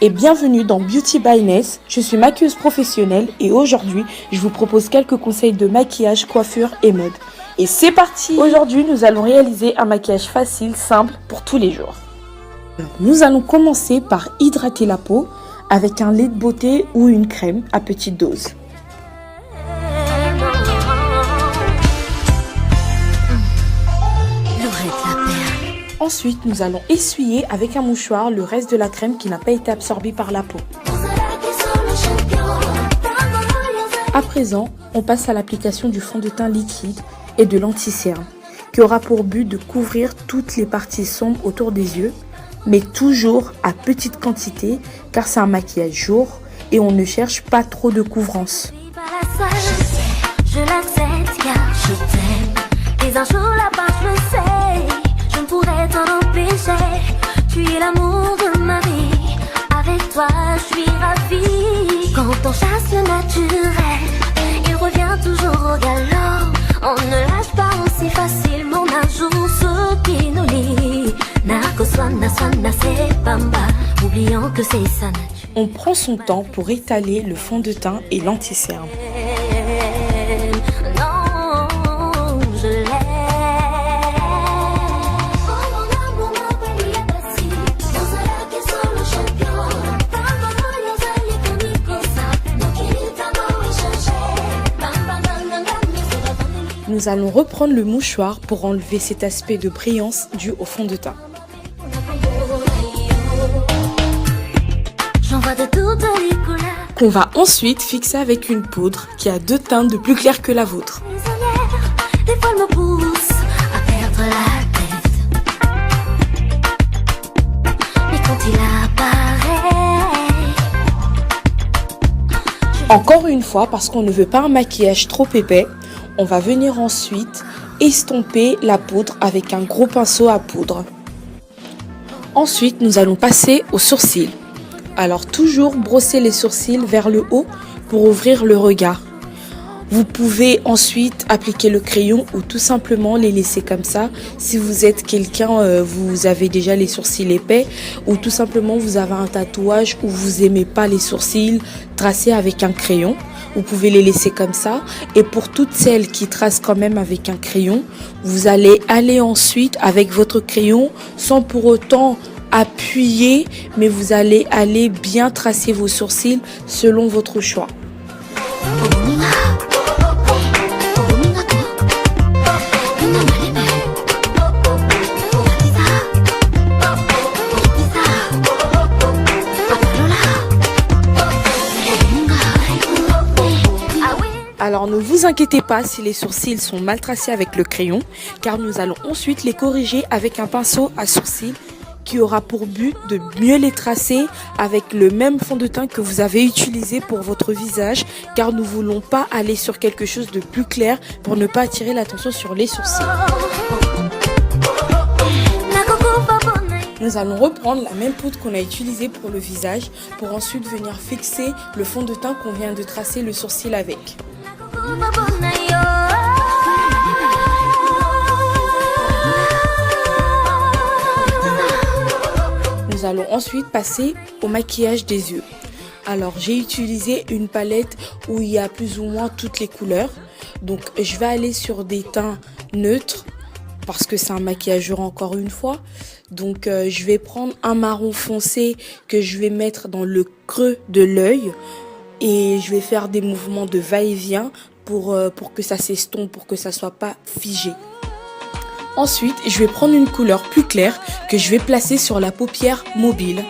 et bienvenue dans Beauty by Ness. Je suis maquilleuse professionnelle et aujourd'hui, je vous propose quelques conseils de maquillage, coiffure et mode. Et c'est parti! Aujourd'hui, nous allons réaliser un maquillage facile, simple pour tous les jours. Alors, nous allons commencer par hydrater la peau avec un lait de beauté ou une crème à petite dose. Ensuite, nous allons essuyer avec un mouchoir le reste de la crème qui n'a pas été absorbée par la peau. À présent, on passe à l'application du fond de teint liquide et de l'anti-cerne, qui aura pour but de couvrir toutes les parties sombres autour des yeux, mais toujours à petite quantité, car c'est un maquillage jour et on ne cherche pas trop de couvrance. Je l'accepte, car je t'aime. Et un jour là-bas, je le sais. Je ne pourrais t'en empêcher. Tu es l'amour de ma vie. Avec toi, je suis ravie. Quand on chasse le naturel, il revient toujours au galop. On ne lâche pas aussi facilement un jour ce qui nous lie. Narco swana swana c'est bamba, oubliant que c'est sa nature. On prend son temps pour étaler le fond de teint et l'anti-cerne. Nous allons reprendre le mouchoir pour enlever cet aspect de brillance dû au fond de teint. Qu'on va ensuite fixer avec une poudre qui a deux teintes de plus claires que la vôtre. Encore une fois, parce qu'on ne veut pas un maquillage trop épais, on va venir ensuite estomper la poudre avec un gros pinceau à poudre. Ensuite, nous allons passer aux sourcils. Alors toujours brosser les sourcils vers le haut pour ouvrir le regard. Vous pouvez ensuite appliquer le crayon ou tout simplement les laisser comme ça. Si vous êtes quelqu'un, vous avez déjà les sourcils épais ou tout simplement vous avez un tatouage où vous aimez pas les sourcils tracés avec un crayon. Vous pouvez les laisser comme ça. Et pour toutes celles qui tracent quand même avec un crayon, vous allez aller ensuite avec votre crayon sans pour autant appuyer, mais vous allez aller bien tracer vos sourcils selon votre choix. Alors ne vous inquiétez pas si les sourcils sont mal tracés avec le crayon, car nous allons ensuite les corriger avec un pinceau à sourcils qui aura pour but de mieux les tracer avec le même fond de teint que vous avez utilisé pour votre visage, car nous ne voulons pas aller sur quelque chose de plus clair pour ne pas attirer l'attention sur les sourcils. Nous allons reprendre la même poudre qu'on a utilisée pour le visage pour ensuite venir fixer le fond de teint qu'on vient de tracer le sourcil avec. Nous allons ensuite passer au maquillage des yeux. Alors j'ai utilisé une palette où il y a plus ou moins toutes les couleurs. Donc je vais aller sur des teints neutres parce que c'est un maquillage encore une fois. Donc je vais prendre un marron foncé que je vais mettre dans le creux de l'œil. Et je vais faire des mouvements de va-et-vient pour que ça s'estompe, pour que ça soit pas figé. Ensuite, je vais prendre une couleur plus claire que je vais placer sur la paupière mobile.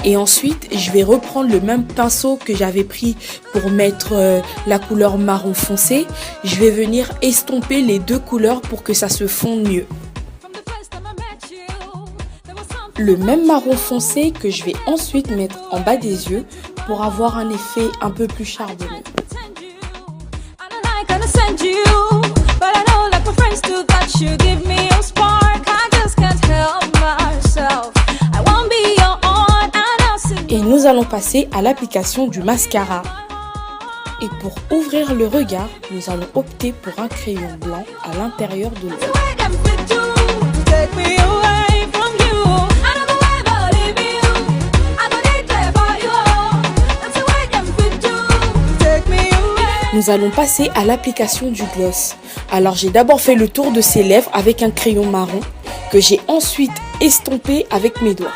Et ensuite, je vais reprendre le même pinceau que j'avais pris pour mettre la couleur marron foncé. Je vais venir estomper les deux couleurs pour que ça se fonde mieux. Le même marron foncé que je vais ensuite mettre en bas des yeux pour avoir un effet un peu plus charbonneux. Et nous allons passer à l'application du mascara. Et pour ouvrir le regard, nous allons opter pour un crayon blanc à l'intérieur de l'œil. nous allons passer à l'application du gloss. Alors j'ai d'abord fait le tour de ses lèvres avec un crayon marron que j'ai ensuite estompé avec mes doigts.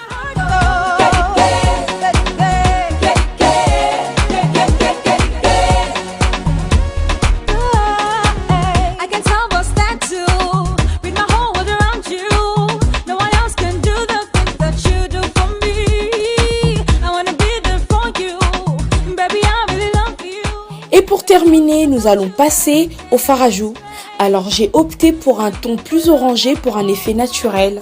Et pour terminer, nous allons passer au fard à joues. Alors j'ai opté pour un ton plus orangé pour un effet naturel.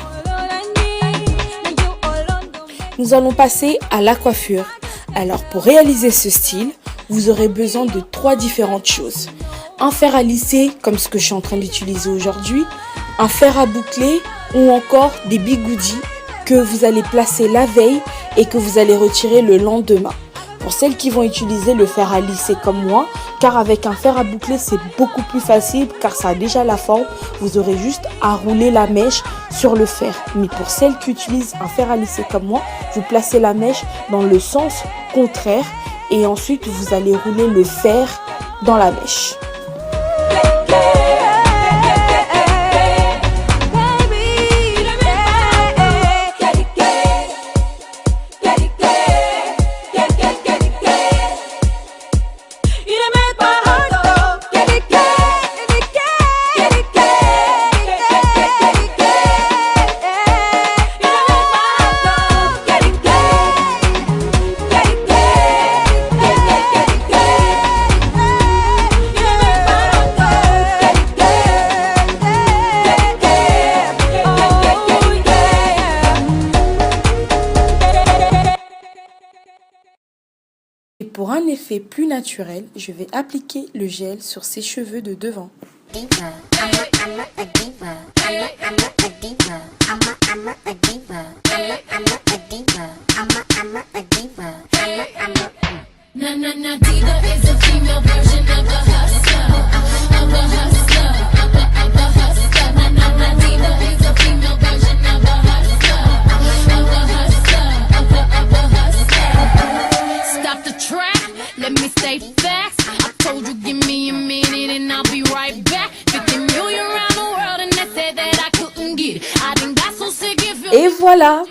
Nous allons passer à la coiffure. Alors pour réaliser ce style, vous aurez besoin de 3 différentes choses. Un fer à lisser comme ce que je suis en train d'utiliser aujourd'hui, un fer à boucler ou encore des bigoudis que vous allez placer la veille et que vous allez retirer le lendemain. Pour celles qui vont utiliser le fer à lisser comme moi, car avec un fer à boucler c'est beaucoup plus facile car ça a déjà la forme, vous aurez juste à rouler la mèche sur le fer. Mais pour celles qui utilisent un fer à lisser comme moi, vous placez la mèche dans le sens contraire et ensuite vous allez rouler le fer dans la mèche. Et pour un effet plus naturel, je vais appliquer le gel sur ses cheveux de devant. Let me stay fast. I told you give me a minute and I'll be right back. 50 million around the world and they said that I couldn't get it. I done got so sick if you... Et voilà,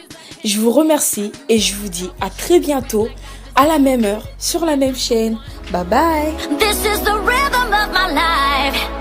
je vous remercie et je vous dis à très bientôt à la même heure sur la même chaîne. Bye bye. This is the rhythm of my life.